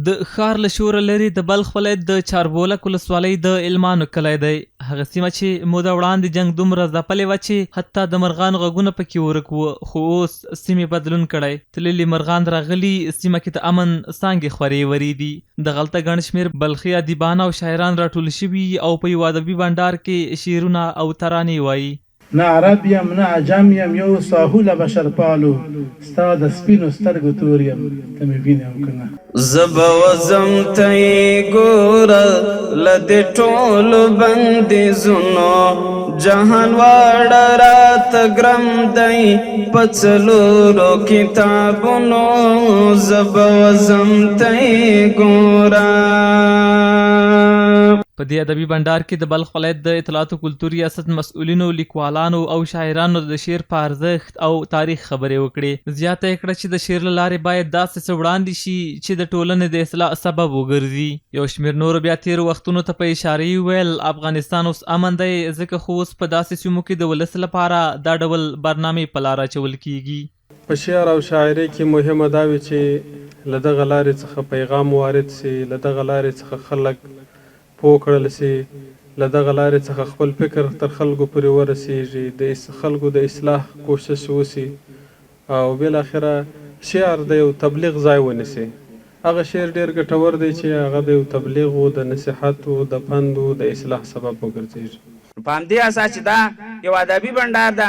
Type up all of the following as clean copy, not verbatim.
د ښار له شوره لرې د بلخ ولایت د چاربولک ولسوالۍ د علمانو کلی دی. هغه سیمه چې موده وړاندې جنګ دومره ځپلې وه چې حتی د مرغانو غږونه پکې ورک وو، خو اوس سیمې بدلون کړی. تللي مرغان راغلي، سیمه کې د امن څانګې خورې ورې دي. دغلته ګڼ شمېر بلخي ادیبان او شاعران راټول شوي او په یو ادبي بنډار کې شعرونه او ترانې وایي. نه عرب یم نه عجم یم یو ساحوله بشر پالو ستا د سپینو سترګو تور یم ته مې وینم که نه زه به وځم ته یې ګوره له دې ټولو بندیزونو جهان واړه راته ګرم دی په څلورو کتابونو زه به وځم ته یې ګوره. په دې ادبي بنډار کې د بلخ ولایت د اطلاعات او کلتور ریاست مسؤلینو، لیکوالانو او شاعرانو د شعر په ارزښت او تاریخ خبرې وکړې. زیاته یې کړه چې د شعر له لارې باید داسې څه وړاندې شي چې د ټولنې د اصلاح سبب وګرځي. یو شمېر نورو بیا تېرو وختونو ته په اشارې وویل افغانستان اوس امن دی، ځکه خو اوس په داسې سیمو کې د ولس لپاره دا ډول برنامې په لاره اچول کیږي. په شعر او شاعرۍ کې مهمه دا وي چې له دغه لارې څخه پیغام وارد سي، له دغه لارې څخه خلک پوه کړل سي، له دغه لارې څخه خپل فکر تر خلکو پورې ورسیږي، د خلکو د اصلاح کوشش وسي او بالاخره شعر د یو تبلیغ ځای ونیسي. هغه شعر ډېر ګټور دی چې هغه د یو تبلیغ او د نصیحت او د پند او د اصلاح سبب وګرځېږي. په همدې اساس چې دا یو ادبي بنډار ده،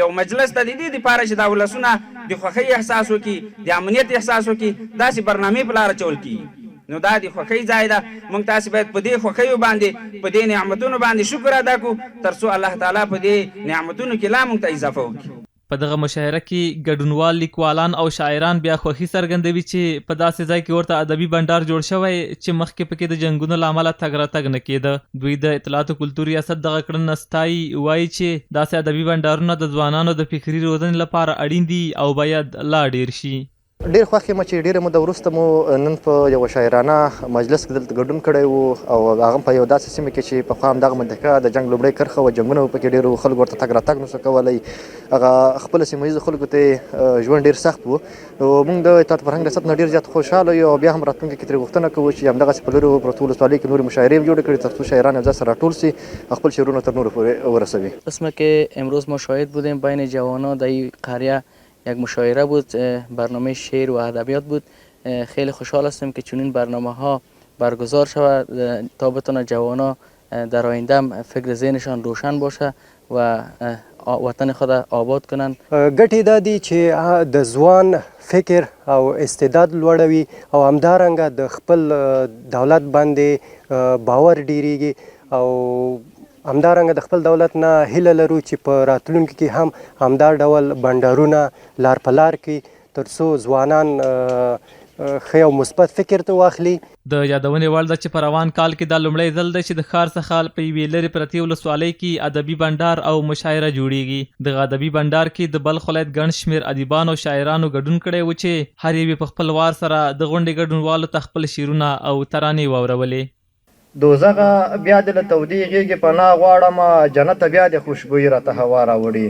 یو مجلس ته د دې دپاره چې دا ولسونه د خوښۍ احساس وکړي، د امنیت احساس وکړي، داسې برنامې په لاره اچول کېږي. نو دا د خوښۍ ځای ده. موږ تاسې باید په دې خوښیو باندې، په دې نعمتونو باندې شکر ادا کړو تر څو الله تعالی په دې نعمتونو کې لا موږ ته اضافه وکړي. په دغه مشاعره کې ګډونوال لیکوالان او شاعران بیا خوښي څرګندوي چې په داسې ځای کې ورته ادبي بنډار جوړ شوی چې مخکې پکې د جنګونو له امله تګ راتګ نه کېده. دوی د اطلاعات او کلتور ریاست دغه کړنه ستایي، وایي چې داسې ادبي بنډارونه د ځوانانو د فکري روزنې لپاره اړین دي او باید لا ډیر شي. ډېر خوښ یم چې ډېره موده وروسته مو نن په یوه شاعرانه مجلس کې دلته ګډون کړی و او هغه په یو داسې سیمه کې چې پخوا همدغه منطقه د جنګ لومړۍ کرښه وه، جنګونه به پکې ډېرو خلکو ورته تګ راتګ نشو کولی، هغه خپله سیمه ییزو خلکو ته ژوند ډېر سخت و. نو موږ د اطلاعات فرهنګ ریاست نه ډېر زیات خوشحاله یو او بیا هم راتلونکي کې ترې غوښتنه کوو چې همدغسې په لرو پرتو ولسوالیو کې نورې مشاعرې جوړې کړي تر څو شاعران یو ځای سره راټول سي، خپل شعرونه تر نورو پورې ورسوي. قسمه که امروز ما شاهد بودیم بین جوانان در این قریه یک مشاعره بود، برنامه شعر و ادبیات بود. خیلی خوشحال هستم که چنین برنامه ها برگزار شود تا بتونه جوانا در آینده فکر ذهنشان روشن باشه و وطن خود آباد کنن. ګټې دا دي چې د ځوان فکر او استعداد لوړوي او همدارنګه د خپل دولت باندې باور ډیریږي او همدارنګه د خپل دولت نه هیله لرو چې په راتلونکي کې هم همدا ډول بنډارونه لار په لار کړي تر څو ځوانان ښه او مثبت فکر ته واخلي. د یادونې وړ ده چې په روان کال کې دا لومړی ځل دی چې د ښار څخه په یوې لرې پرتې ولسوالۍ کې ادبي بنډار او مشاعره جوړیږي. دغه ادبي بنډار کې د بلخ ولایت ګڼ شمېر ادیبانو او شاعرانو ګډون کړی و چې هر یو په خپل وار سره د غونډې ګډونوالو ته خپل شعرونه او ترانې واورولې. دوزخه بیا د له تودې غېږې پناه غواړمه، جنته بیا د خوشبویي راته هوا راوړي.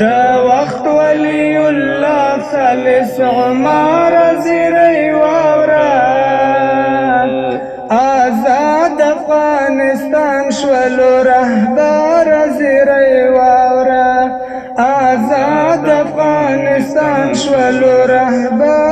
د وخت ولی الله ثالث عمر زیری واوره آزاد افغانستان شولو رهبر زیری واوره آزاد افغانستان شولو رهبر